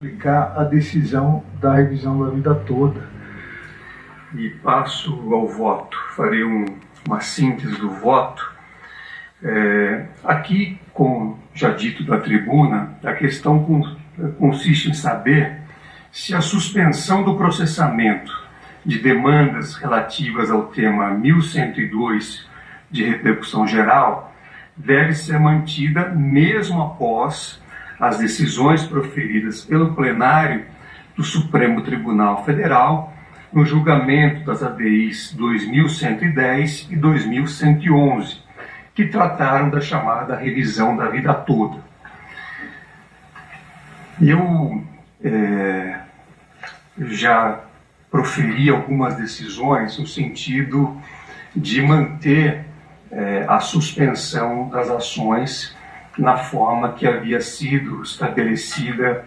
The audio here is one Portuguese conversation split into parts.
Aplicar a decisão da revisão da vida toda. E passo ao voto. Farei uma síntese do voto. Aqui, como já dito da tribuna, a questão consiste em saber se a suspensão do processamento de demandas relativas ao tema 1102 de repercussão geral deve ser mantida mesmo após as decisões proferidas pelo plenário do Supremo Tribunal Federal no julgamento das ADIs 2110 e 2111, que trataram da chamada revisão da vida toda. Eu já proferi algumas decisões no sentido de manter a suspensão das ações na forma que havia sido estabelecida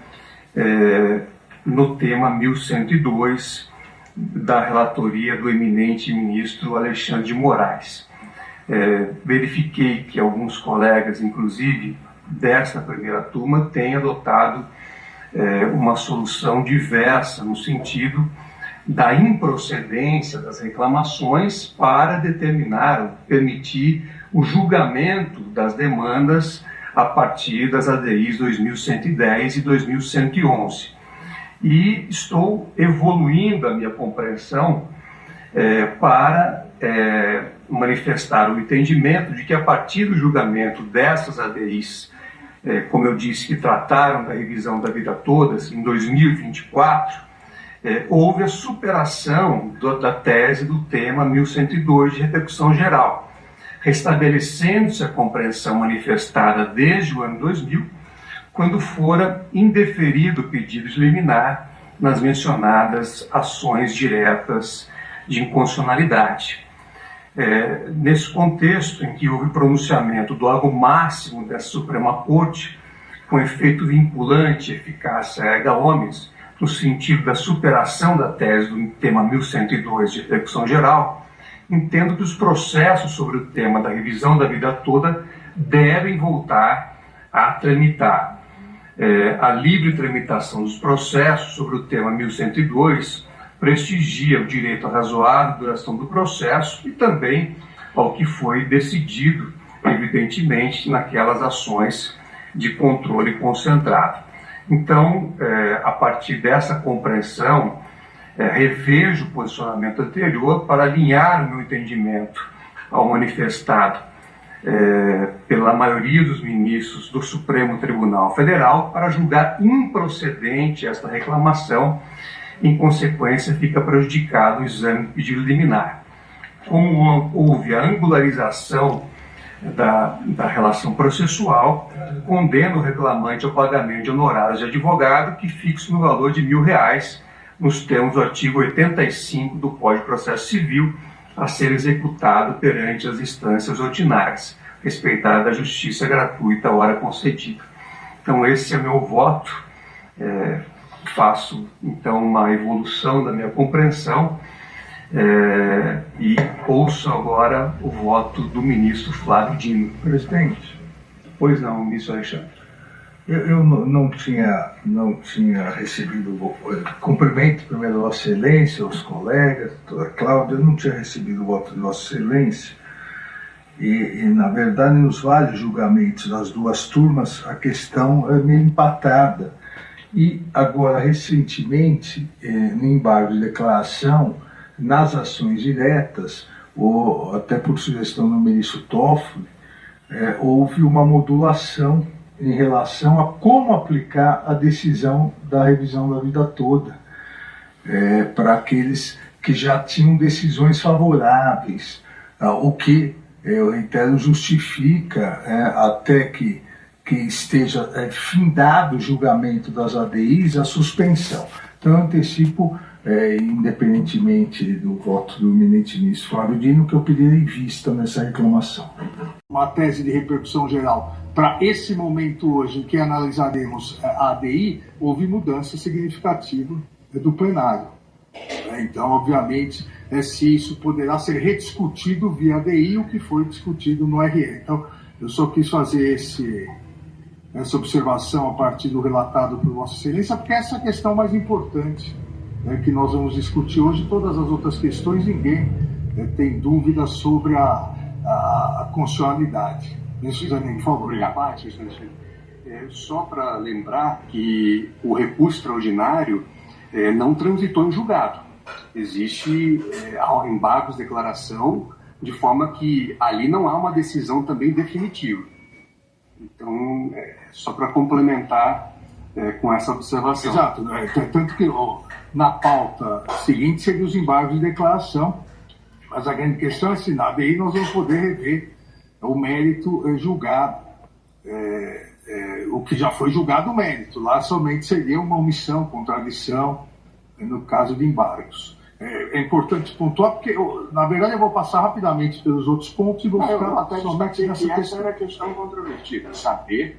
no tema 1102 da relatoria do eminente ministro Alexandre de Moraes. Verifiquei que alguns colegas, inclusive desta primeira turma, têm adotado uma solução diversa no sentido da improcedência das reclamações para determinar ou permitir o julgamento das demandas a partir das ADIs 2110 e 2111. E estou evoluindo a minha compreensão para manifestar o entendimento de que a partir do julgamento dessas ADIs, como eu disse, que trataram da revisão da vida toda, em 2024, houve a superação da tese do tema 1102 de repercussão geral, restabelecendo-se a compreensão manifestada desde o ano 2000, quando fora indeferido o pedido de liminar nas mencionadas ações diretas de inconstitucionalidade. Nesse contexto em que houve pronunciamento do órgão máximo da Suprema Corte, com efeito vinculante e eficácia erga omnes, no sentido da superação da tese do tema 1102 de repercussão geral, entendo que os processos sobre o tema da revisão da vida toda devem voltar a tramitar. A livre tramitação dos processos sobre o tema 1102 prestigia o direito à razoável duração do processo e também ao que foi decidido, evidentemente, naquelas ações de controle concentrado. Então, a partir dessa compreensão, revejo o posicionamento anterior para alinhar o meu entendimento ao manifestado pela maioria dos ministros do Supremo Tribunal Federal para julgar improcedente esta reclamação. Em consequência, fica prejudicado o exame do pedido liminar. Como houve a angularização da relação processual, condena o reclamante ao pagamento de honorários de advogado que fixo no valor de R$1.000, nos termos do artigo 85 do Código de Processo Civil, a ser executado perante as instâncias ordinárias, respeitada a justiça gratuita à hora concedida. Então esse é meu voto. Faço então uma evolução da minha compreensão e ouço agora o voto do ministro Flávio Dino. Presidente. Pois não, ministro Alexandre. Eu não tinha recebido, cumprimento primeiro Vossa Excelência, os colegas, doutora Cláudia, eu não tinha recebido o voto de Vossa Excelência e na verdade, nos vários julgamentos das duas turmas, a questão é meio empatada. E agora, recentemente, no embargo de declaração, nas ações diretas, ou até por sugestão do ministro Toffoli, houve uma modulação em relação a como aplicar a decisão da revisão da vida toda para aqueles que já tinham decisões favoráveis, o que, eu reitero, justifica até que esteja findado o julgamento das ADIs, a suspensão. Então eu antecipo, independentemente do voto do eminente ministro Flávio Dino, que eu pedirei vista nessa reclamação. Uma tese de repercussão geral. Para esse momento hoje, em que analisaremos a ADI, houve mudança significativa do plenário. Então, obviamente, se isso poderá ser rediscutido via ADI, o que foi discutido no RE. Então, eu só quis fazer essa observação a partir do relatado por Vossa Excelência, porque essa é a questão mais importante que nós vamos discutir hoje. Todas as outras questões, ninguém tem dúvida sobre a constitucionalidade. Ministro Zanin, por favor. Obrigado. Só para lembrar que o recurso extraordinário não transitou em julgado. Existe embargos de declaração, de forma que ali não há uma decisão também definitiva. Então, só para complementar com essa observação. Exato. Tanto que na pauta seguinte seria os embargos de declaração, mas a grande questão é se na ADI nós vamos poder rever o mérito julgado, o que já foi julgado o mérito. Lá somente seria uma omissão, contradição, no caso de embargos. É importante pontuar, porque, na verdade, eu vou passar rapidamente pelos outros pontos e vou ficar somente nessa questão. Essa era a questão controvertida, saber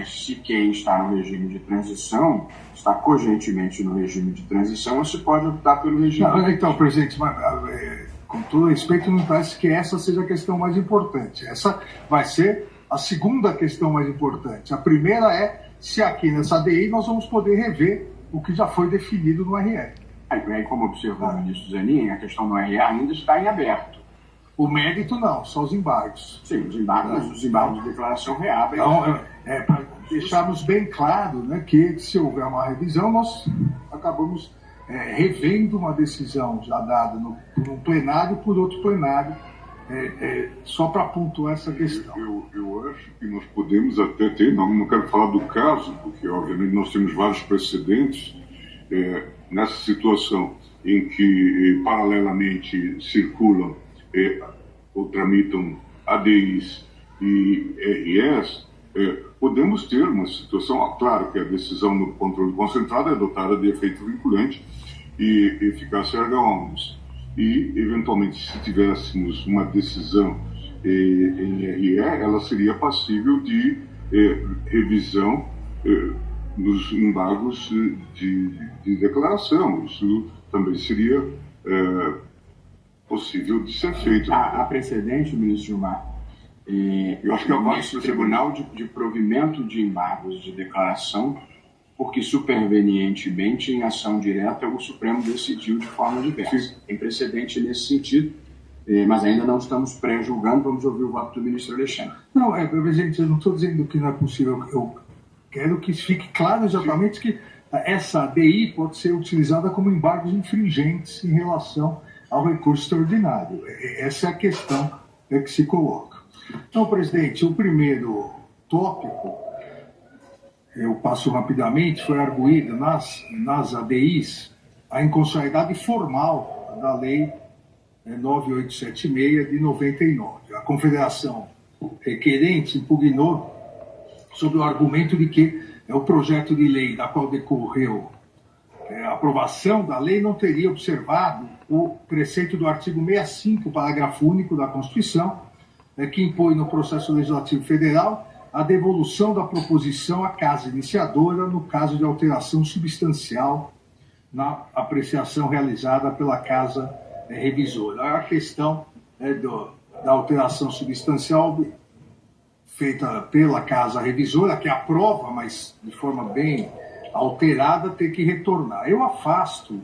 se quem está no regime de transição está cogentemente no regime de transição ou se pode optar pelo regime. Então, presidente, com todo respeito, não parece que essa seja a questão mais importante. Essa vai ser a segunda questão mais importante. A primeira é se aqui nessa ADI nós vamos poder rever o que já foi definido no RE. Aí, como observou o ministro Zanin, a questão do RE ainda está em aberto. O mérito não, só os embargos. Sim, os embargos de declaração reabrem. Então, para deixarmos bem claro, né, que se houver uma revisão, nós acabamos revendo uma decisão já dada por um plenário por outro plenário, só para pontuar essa questão. Eu acho que nós podemos até ter, não quero falar do caso, porque obviamente nós temos vários precedentes nessa situação em que paralelamente circulam ou tramitam ADIs e REs, podemos ter uma situação, claro que a decisão no controle concentrado é dotada de efeito vinculante e eficácia erga omnes. E, eventualmente, se tivéssemos uma decisão em RE, ela seria passível de revisão nos embargos de declaração. Isso também seria possível de ser feito. Há precedente, ministro Gilmar, eu acho que o Tribunal de Provimento de Embargos de Declaração, porque supervenientemente, em ação direta, o Supremo decidiu de forma diversa. Tem precedente nesse sentido, mas ainda não estamos pré-julgando. Vamos ouvir o voto do ministro Alexandre. Não, presidente, eu não estou dizendo que não é possível. Eu quero que fique claro exatamente que essa ADI pode ser utilizada como embargos infringentes em relação ao recurso extraordinário. Essa é a questão que se coloca. Então, presidente, o primeiro tópico, eu passo rapidamente, foi arguído nas ADIs a inconstitucionalidade formal da Lei 9876 de 99. A Confederação requerente impugnou sob o argumento de que o projeto de lei da qual decorreu a aprovação da lei não teria observado o preceito do artigo 65, parágrafo único da Constituição, que impõe no processo legislativo federal a devolução da proposição à casa iniciadora no caso de alteração substancial na apreciação realizada pela casa revisora. A questão da alteração substancial feita pela casa revisora, que aprova, mas de forma bem alterada, ter que retornar. Eu afasto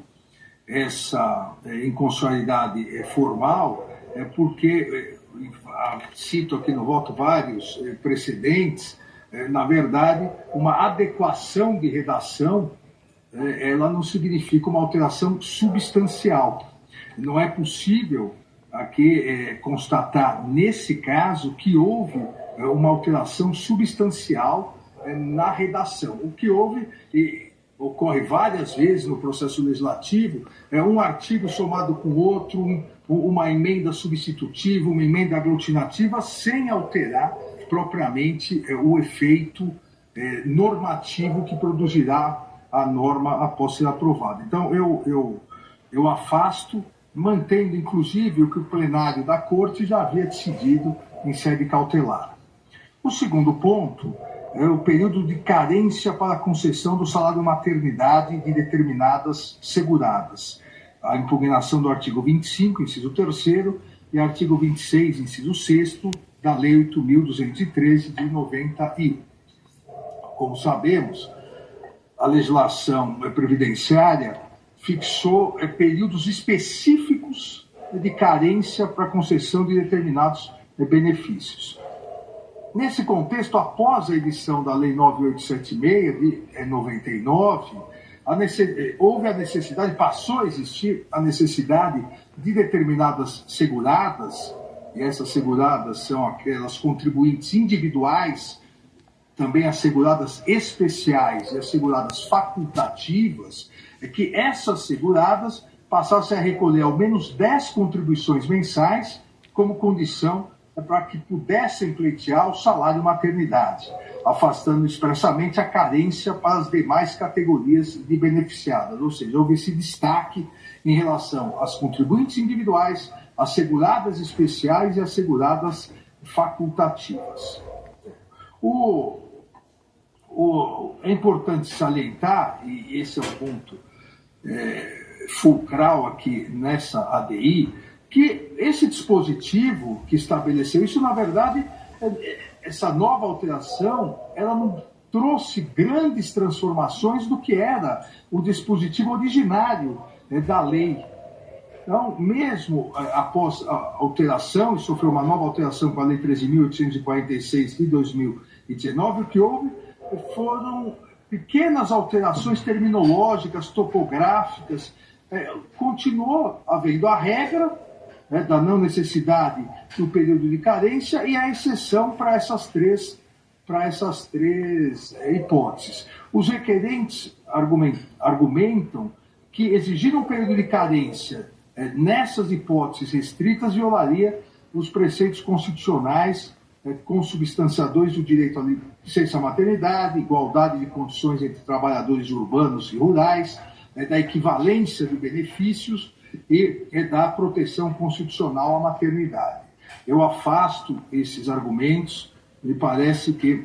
essa inconstitucionalidade formal porque cito aqui no voto vários precedentes. Na verdade, uma adequação de redação ela não significa uma alteração substancial. Não é possível aqui constatar, nesse caso, que houve uma alteração substancial na redação. O que houve, e ocorre várias vezes no processo legislativo, um artigo somado com outro, uma emenda substitutiva, uma emenda aglutinativa, sem alterar propriamente o efeito normativo que produzirá a norma após ser aprovada. Então, eu afasto, mantendo inclusive o que o plenário da Corte já havia decidido em sede cautelar. O segundo ponto é o período de carência para a concessão do salário maternidade de determinadas seguradas. A impugnação do artigo 25, inciso 3º, e artigo 26, inciso 6º, da Lei 8.213, de 91. como sabemos, a legislação previdenciária fixou períodos específicos de carência para concessão de determinados benefícios. Nesse contexto, após a edição da Lei 9876 de 99, houve a necessidade, passou a existir a necessidade de determinadas seguradas, e essas seguradas são aquelas contribuintes individuais, também as seguradas especiais e as seguradas facultativas, que essas seguradas passassem a recolher ao menos 10 contribuições mensais como condição para que pudessem pleitear o salário maternidade, afastando expressamente a carência para as demais categorias de beneficiadas, ou seja, houve esse destaque em relação às contribuintes individuais, às seguradas especiais e às seguradas facultativas. É importante salientar, e esse é um ponto fulcral aqui nessa ADI, que esse dispositivo que estabeleceu isso, na verdade, essa nova alteração, ela não trouxe grandes transformações do que era o dispositivo originário da lei. Então, mesmo após a alteração, e sofreu uma nova alteração com a Lei 13.846 de 2019, o que houve foram pequenas alterações terminológicas, topográficas. Continuou havendo a regra da não necessidade do período de carência e a exceção para essas três hipóteses. Os requerentes argumentam que exigir um período de carência nessas hipóteses restritas violaria os preceitos constitucionais consubstanciadores do direito à licença maternidade, igualdade de condições entre trabalhadores urbanos e rurais, da equivalência de benefícios e da proteção constitucional à maternidade. Eu afasto esses argumentos. Me parece que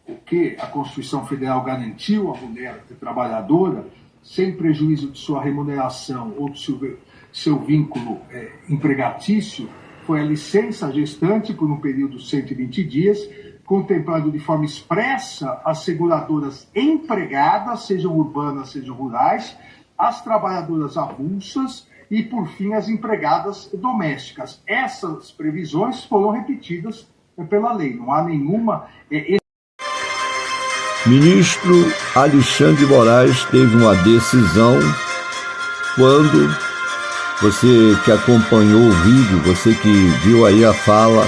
o que a Constituição Federal garantiu à mulher trabalhadora, sem prejuízo de sua remuneração ou de seu vínculo empregatício, foi a licença gestante por um período de 120 dias, contemplando de forma expressa as seguradoras empregadas, sejam urbanas, sejam rurais, as trabalhadoras avulsas e, por fim, as empregadas domésticas. Essas previsões foram repetidas pela lei, não há nenhuma... Ministro Alexandre de Moraes teve uma decisão quando você que acompanhou o vídeo, você que viu aí a fala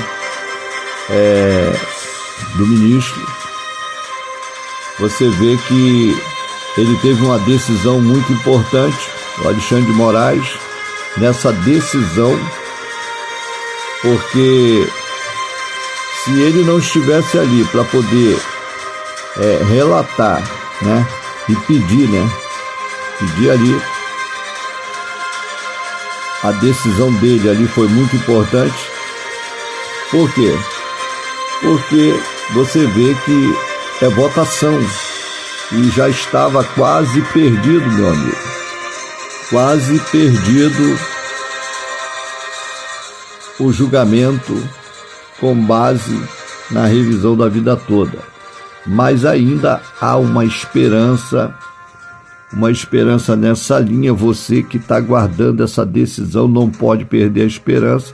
do ministro, você vê que ele teve uma decisão muito importante, o Alexandre de Moraes, nessa decisão, porque se ele não estivesse ali para poder relatar, né, e pedir ali, a decisão dele ali foi muito importante. Por quê? Porque você vê que é votação e já estava quase perdido, meu amigo. Quase perdido o julgamento com base na revisão da vida toda. Mas ainda há uma esperança nessa linha. Você que está aguardando essa decisão não pode perder a esperança,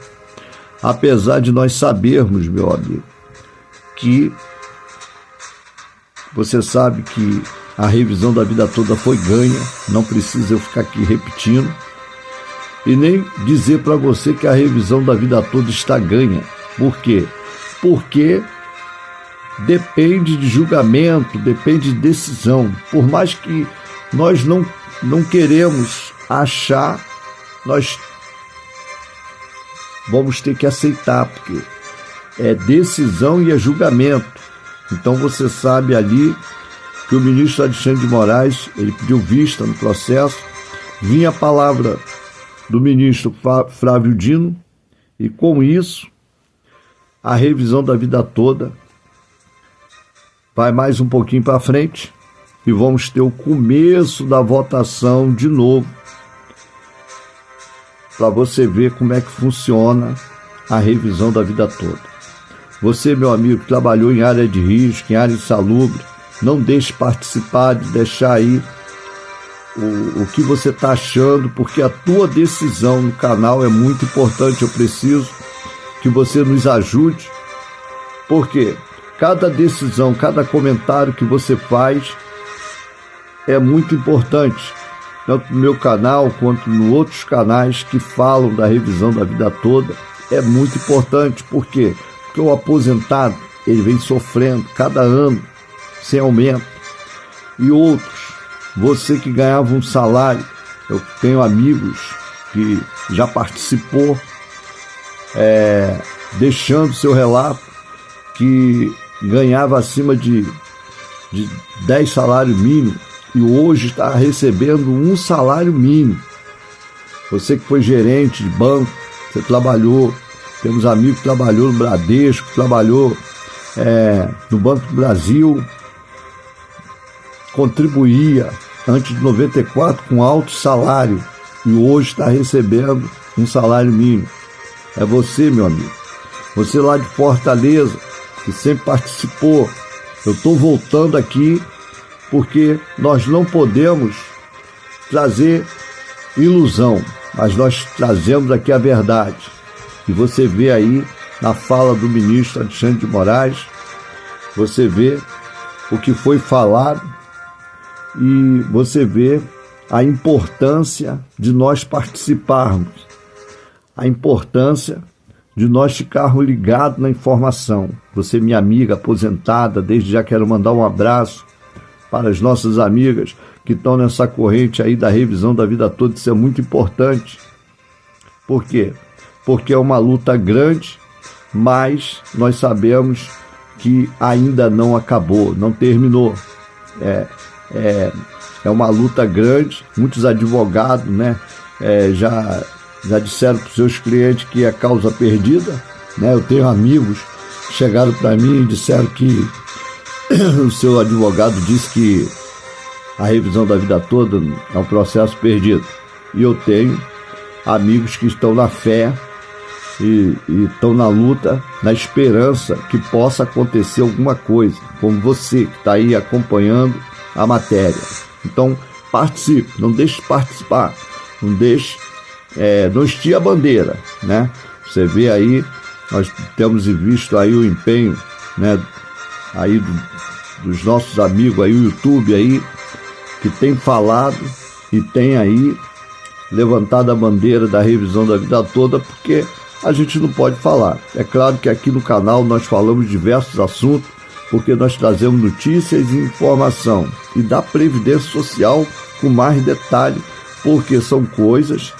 apesar de nós sabermos, meu amigo, que você sabe que a revisão da vida toda foi ganha, não precisa eu ficar aqui repetindo, e nem dizer para você que a revisão da vida toda está ganha. Por quê? Porque depende de julgamento, depende de decisão. Por mais que nós não queremos achar, nós vamos ter que aceitar, porque é decisão e é julgamento. Então você sabe ali que o ministro Alexandre de Moraes, ele pediu vista no processo, vinha a palavra do ministro Flávio Dino, e com isso a revisão da vida toda vai mais um pouquinho para frente e vamos ter o começo da votação de novo, para você ver como é que funciona a revisão da vida toda. Você, meu amigo, que trabalhou em área de risco, em área insalubre, não deixe participar, de deixar aí o que você está achando, porque a tua decisão no canal é muito importante. Eu preciso que você nos ajude, porque cada decisão, cada comentário que você faz é muito importante, tanto no meu canal quanto nos outros canais que falam da revisão da vida toda. É muito importante. Por quê? Porque o aposentado, ele vem sofrendo cada ano sem aumento, e outros, você que ganhava um salário, eu tenho amigos que já participou, deixando seu relato, que ganhava acima de 10 salários mínimos e hoje está recebendo um salário mínimo. Você que foi gerente de banco, você trabalhou, temos amigos que trabalhou no Bradesco, trabalhou no Banco do Brasil, contribuía antes de 94 com alto salário e hoje está recebendo um salário mínimo. É você, meu amigo. Você lá de Fortaleza, que sempre participou. Eu estou voltando aqui porque nós não podemos trazer ilusão, mas nós trazemos aqui a verdade. E você vê aí na fala do ministro Alexandre de Moraes, você vê o que foi falado e você vê a importância de nós participarmos, a importância de nós ficarmos ligados na informação. Você, minha amiga aposentada, desde já quero mandar um abraço para as nossas amigas que estão nessa corrente aí da revisão da vida toda. Isso é muito importante. Por quê? Porque é uma luta grande, mas nós sabemos que ainda não acabou, não terminou. É uma luta grande. Muitos advogados, né, já disseram para os seus clientes que é causa perdida, né? Eu tenho amigos que chegaram para mim e disseram que o seu advogado disse que a revisão da vida toda é um processo perdido. E eu tenho amigos que estão na fé e estão na luta, na esperança que possa acontecer alguma coisa, como você que está aí acompanhando a matéria. Então participe, não deixe de participar, não deixe, não estie a bandeira, né? Você vê aí, nós temos visto aí o empenho, né, aí dos nossos amigos aí, o YouTube aí, que tem falado e tem aí levantado a bandeira da revisão da vida toda, porque a gente não pode falar. É claro que aqui no canal nós falamos de diversos assuntos, porque nós trazemos notícias e informação, e da Previdência Social com mais detalhe, porque são coisas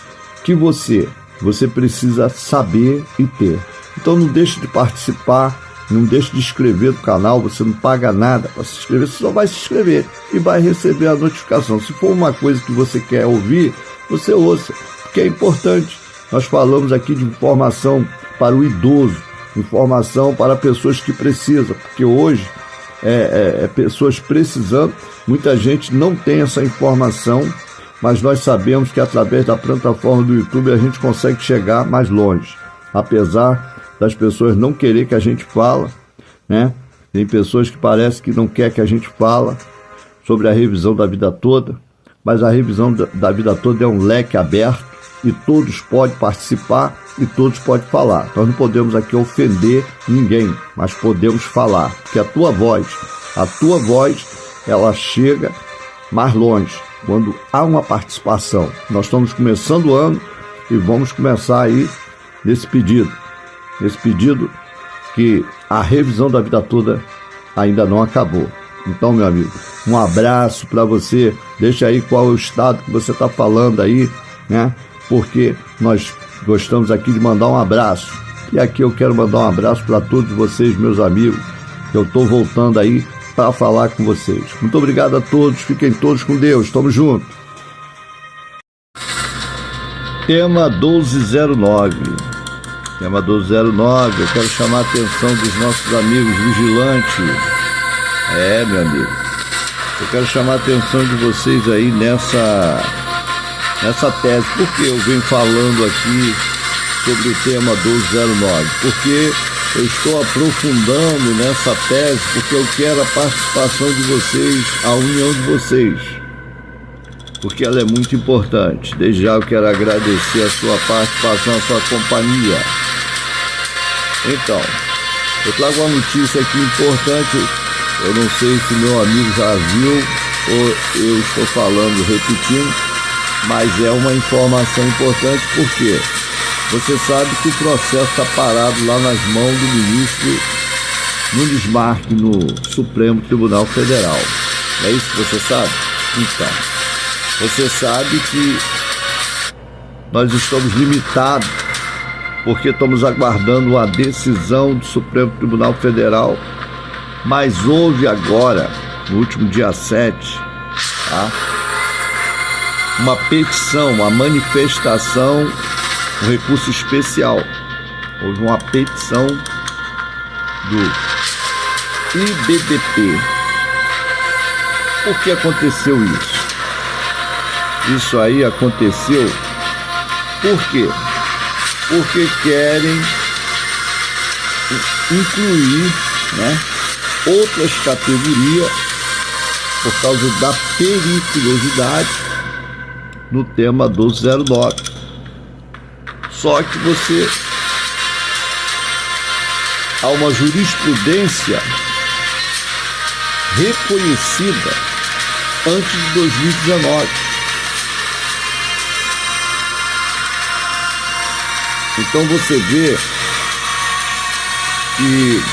que você precisa saber e ter. Então não deixe de participar, não deixe de inscrever no canal. Você não paga nada para se inscrever, você só vai se inscrever e vai receber a notificação. Se for uma coisa que você quer ouvir, você ouça, porque é importante. Nós falamos aqui de informação para o idoso, informação para pessoas que precisam, porque hoje pessoas precisando, muita gente não tem essa informação, mas nós sabemos que através da plataforma do YouTube a gente consegue chegar mais longe, apesar das pessoas não querer que a gente fala, né? Tem pessoas que parece que não quer que a gente fala sobre a revisão da vida toda, mas a revisão da vida toda é um leque aberto e todos podem participar e todos podem falar. Nós não podemos aqui ofender ninguém, mas podemos falar, porque a tua voz, ela chega mais longe quando há uma participação. Nós estamos começando o ano e vamos começar aí nesse pedido que a revisão da vida toda ainda não acabou. Então, meu amigo, um abraço para você. Deixa aí qual é o estado que você está falando aí, né? Porque nós gostamos aqui de mandar um abraço. E aqui eu quero mandar um abraço para todos vocês, meus amigos, que eu estou voltando aí para falar com vocês. Muito obrigado a todos, fiquem todos com Deus, estamos juntos. Tema 1209. Tema 1209, eu quero chamar a atenção dos nossos amigos vigilantes. Meu amigo, eu quero chamar a atenção de vocês aí nessa tese. Por que eu venho falando aqui sobre o tema 1209? Porque Eu estou aprofundando nessa tese porque eu quero a participação de vocês, a união de vocês, porque ela é muito importante. Desde já eu quero agradecer a sua participação, a sua companhia. Então, eu trago uma notícia aqui importante. Eu não sei se meu amigo já viu ou eu estou falando, repetindo, mas é uma informação importante porque você sabe que o processo está parado lá nas mãos do ministro Nunes Marques no Supremo Tribunal Federal. É isso que você sabe? Então, você sabe que nós estamos limitados porque estamos aguardando uma decisão do Supremo Tribunal Federal, mas houve agora, no último dia 7, tá? Uma petição, uma manifestação, um recurso especial. Houve uma petição do IBDP. Por que aconteceu isso? Isso aí aconteceu por quê? Porque querem incluir, né, outras categorias por causa da periculosidade no tema 1209. Só que há uma jurisprudência reconhecida antes de 2019. Então você vê que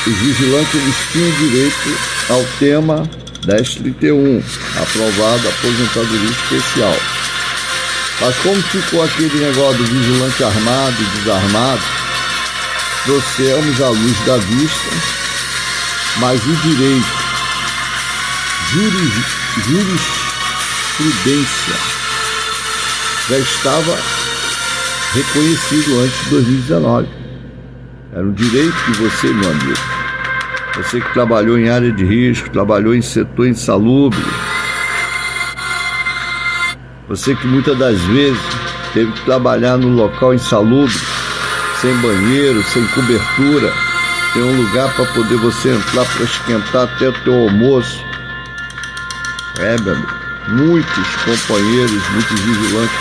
os vigilantes eles tinham direito ao tema 1031, aprovado a aposentadoria especial. Mas como ficou aquele negócio do vigilante armado e desarmado, trouxemos à luz da vista, mas o direito, jurisprudência, já estava reconhecido antes de 2019. Era um direito que você, meu amigo, você que trabalhou em área de risco, trabalhou em setor insalubre, você que muitas das vezes teve que trabalhar no local insalubre, sem banheiro, sem cobertura, sem um lugar para poder você entrar para esquentar até o teu almoço. Meu amigo, muitos companheiros, muitos vigilantes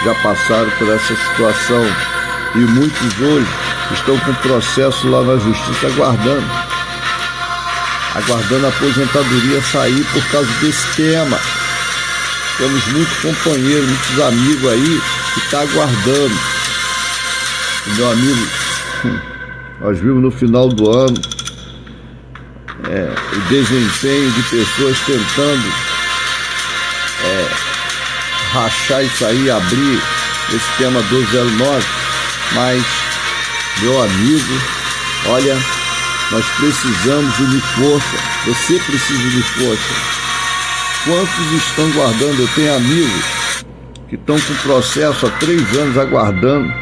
já passaram por essa situação e muitos hoje estão com processo lá na justiça aguardando a aposentadoria sair por causa desse tema. Temos muitos companheiros, muitos amigos aí que estão aguardando. E, meu amigo, nós vimos no final do ano o desempenho de pessoas tentando rachar isso aí, abrir esse tema 209, mas, meu amigo, olha, nós precisamos unir força, você precisa unir força. Quantos estão guardando? Eu tenho amigos que estão com processo há 3 anos aguardando,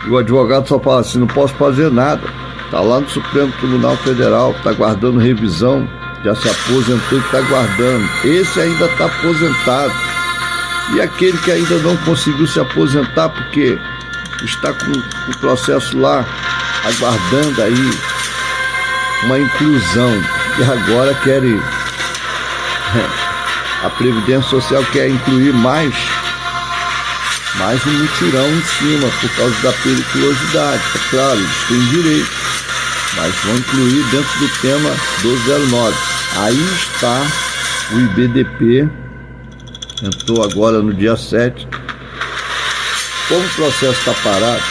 e o advogado só fala assim, não posso fazer nada, está lá no Supremo Tribunal Federal, está aguardando revisão, já se aposentou e está aguardando. Esse ainda está aposentado. E aquele que ainda não conseguiu se aposentar porque está com o processo lá, aguardando aí uma inclusão. E agora querem, a Previdência Social quer incluir mais um mutirão em cima por causa da periculosidade. É claro, eles têm direito, mas vão incluir dentro do tema 1209. Aí está o IBDP, entrou agora no dia 7. Como o processo está parado,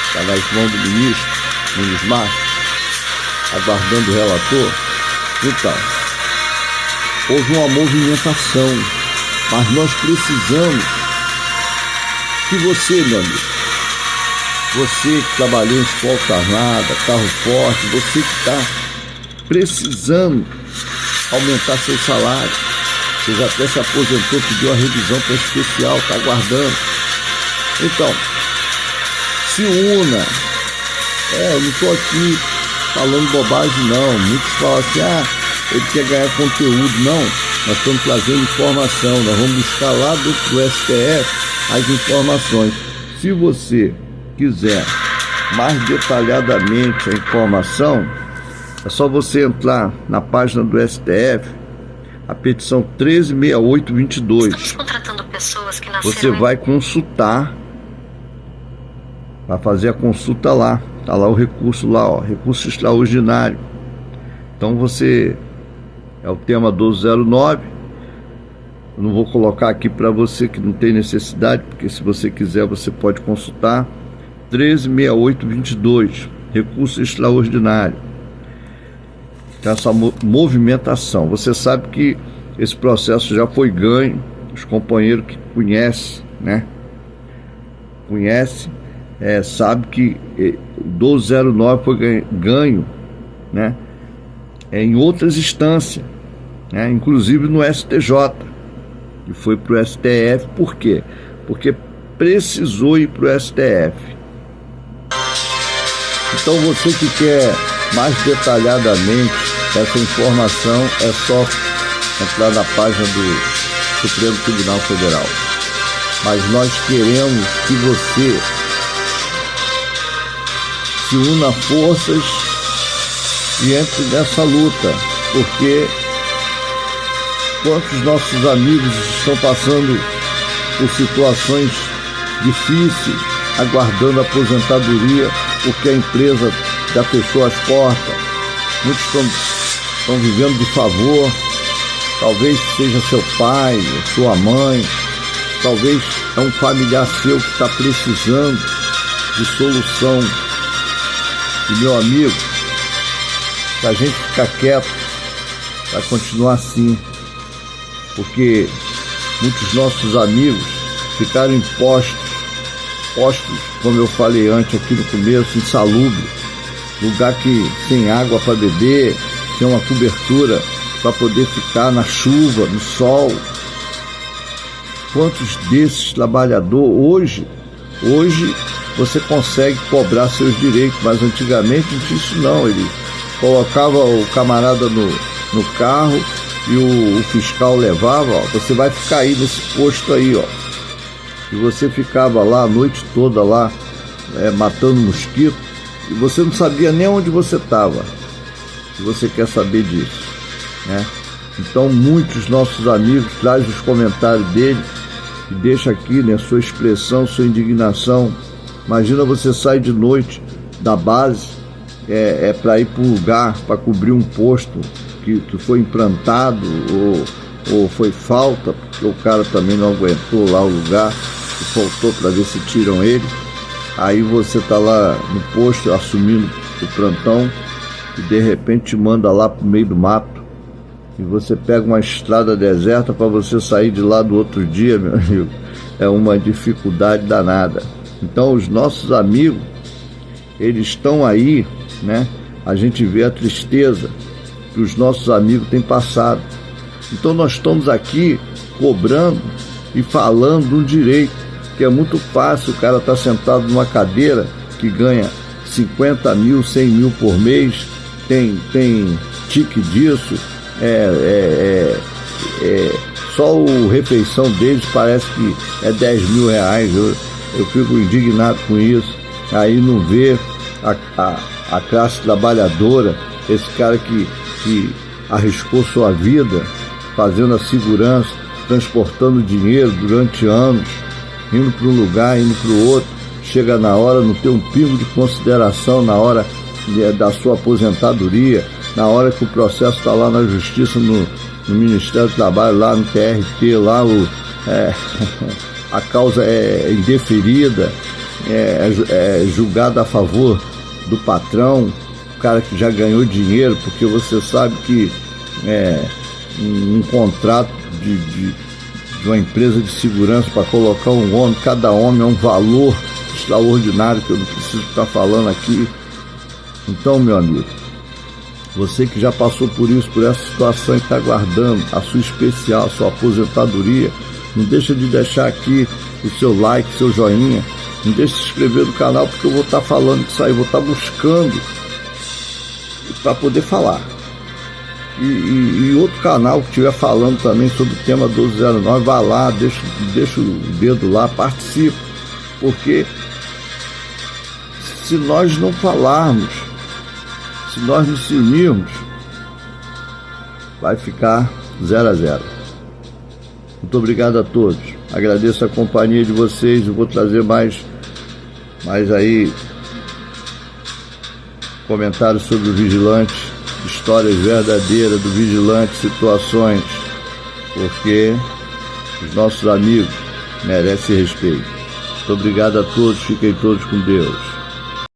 está nas mãos do ministro Nunes Marques, aguardando o relator, então, houve uma movimentação, mas nós precisamos que você, meu amigo, você que trabalhou em escolta armada, carro forte, você que está precisando aumentar seu salário, você já até se aposentou, pediu a revisão para especial, está aguardando. Então, se una. Eu não estou aqui falando bobagem não. Muitos falam assim, ele quer ganhar conteúdo. Não, nós estamos trazendo informação, nós vamos buscar lá do STF as informações. Se você quiser mais detalhadamente a informação, é só você entrar na página do STF, a petição 136822. Estamos contratando pessoas que nasceram Você vai consultar, vai fazer a consulta lá. Está lá o recurso lá, ó, recurso extraordinário. Então você, é o tema 1209. Eu não vou colocar aqui para você que não tem necessidade, porque se você quiser você pode consultar. 136822, recurso extraordinário. Essa movimentação. Você sabe que esse processo já foi ganho. Os companheiros que conhecem, né? Sabe que o 1209 foi ganho, né? Em outras instâncias, né? Inclusive no STJ, e foi para o STF. Por quê? Porque precisou ir para o STF. Então você que quer mais detalhadamente essa informação, é só entrar na página do Supremo Tribunal Federal. Mas nós queremos que você se una forças e entre nessa luta, porque quantos nossos amigos estão passando por situações difíceis, aguardando a aposentadoria, porque a empresa já fechou as portas. Muitos estão vivendo de favor, talvez seja seu pai, sua mãe, talvez é um familiar seu que está precisando de solução. E meu amigo, se a gente ficar quieto, vai continuar assim, porque muitos nossos amigos ficaram postos, como eu falei antes aqui no começo, insalubre, lugar que sem água para beber, sem uma cobertura para poder ficar na chuva, no sol. Quantos desses trabalhadores hoje você consegue cobrar seus direitos, mas antigamente isso não, ele colocava o camarada no carro e o fiscal levava, ó, você vai ficar aí nesse posto aí, ó. E você ficava lá a noite toda lá, matando mosquito, e você não sabia nem onde você estava, se você quer saber disso, né? Então muitos nossos amigos trazem os comentários dele e deixa aqui, né, sua expressão, sua indignação. Imagina você sair de noite da base, para ir para um lugar, para cobrir um posto que foi implantado ou foi falta, porque o cara também não aguentou lá o lugar, e faltou para ver se tiram ele. Aí você tá lá no posto assumindo o plantão e de repente te manda lá pro meio do mato e você pega uma estrada deserta para você sair de lá do outro dia, meu amigo. É uma dificuldade danada. Então os nossos amigos, eles estão aí, né? A gente vê a tristeza que os nossos amigos têm passado. Então nós estamos aqui cobrando e falando do direito, que é muito fácil o cara estar sentado numa cadeira que ganha 50 mil, 100 mil por mês, tem tique disso, só o refeição deles parece que é 10 mil reais. Eu fico indignado com isso. Aí não vê a classe trabalhadora, esse cara que arriscou sua vida fazendo a segurança, transportando dinheiro durante anos, indo para um lugar, indo para o outro, chega na hora, não tem um pingo de consideração na hora da sua aposentadoria, na hora que o processo está lá na justiça, no Ministério do Trabalho, lá no TRT, lá a causa é indeferida, é julgada a favor do patrão, o cara que já ganhou dinheiro, porque você sabe que um contrato de uma empresa de segurança para colocar um homem, cada homem é um valor extraordinário que eu não preciso estar falando aqui. Então, meu amigo, você que já passou por isso, por essa situação e está aguardando a sua especial, a sua aposentadoria, não deixa de deixar aqui o seu like, seu joinha, não deixa de se inscrever no canal, porque eu vou estar falando disso aí, vou estar buscando para poder falar. E outro canal que estiver falando também sobre o tema 1209, vai lá, deixa o dedo lá, participa, porque se nós não falarmos, se nós nos unirmos, vai ficar 0 a 0. Muito obrigado a todos. Agradeço a companhia de vocês. Eu vou trazer mais aí comentários sobre o vigilante, histórias verdadeiras do vigilante, situações, porque os nossos amigos merecem respeito. Muito obrigado a todos. Fiquem todos com Deus.